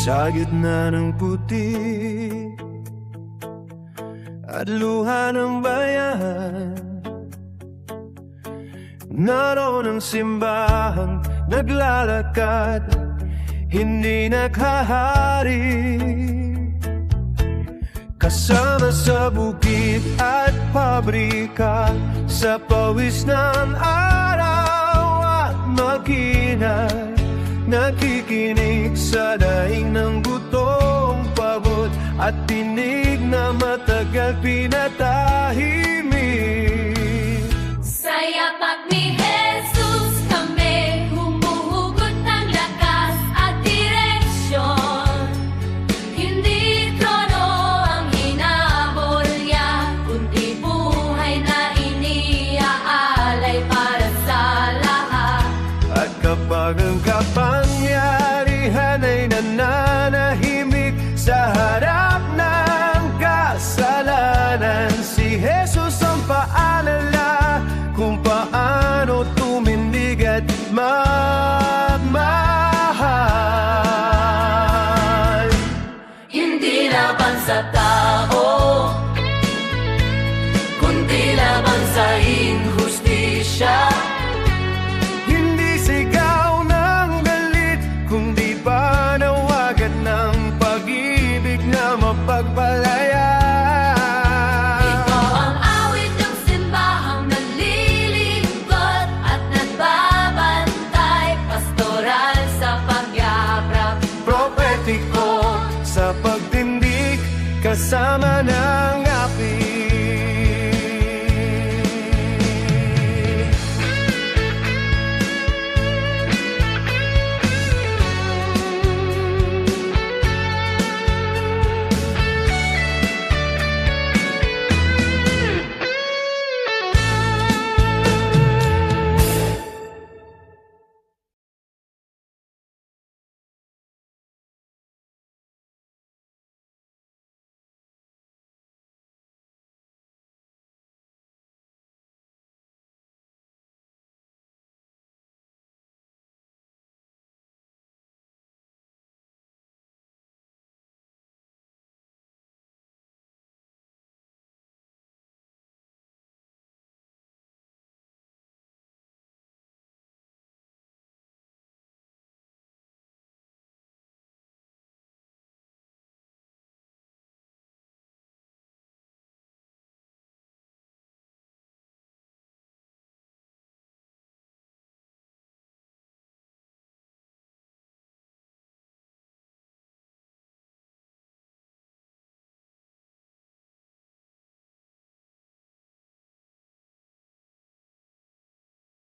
Sa gitna ng puti at luha ng bayan, naroon ang simbahang naglalakad, hindi naghahari. Kasama sa bukid at pabrika, sa pawis ng araw at makina, nakikinig sa daing ng gutong pagod at tinig na matagal pinatahimik. Sa yapak ni Jesus kami humuhugot ng lakas at direksyon. Hindi trono ang hinabol niya, kundi buhay na iniaalay para sa lahat. At kapag ang kapangyarihan ay nananahimik sa harap ng kasalanan, si Jesus ang paalala kung paano tumindig at magmahal. Hindi laban sa tao, kundi laban sa injustisya. Hindi sigaw ng galit, kundi panawagan ng pag-ibig na mapagpalaya. Ito ang awit ng simbahang naglilingkod at nagbabantay, pastoral sa pagyabrak, Propetiko sa pagtindig, kasama na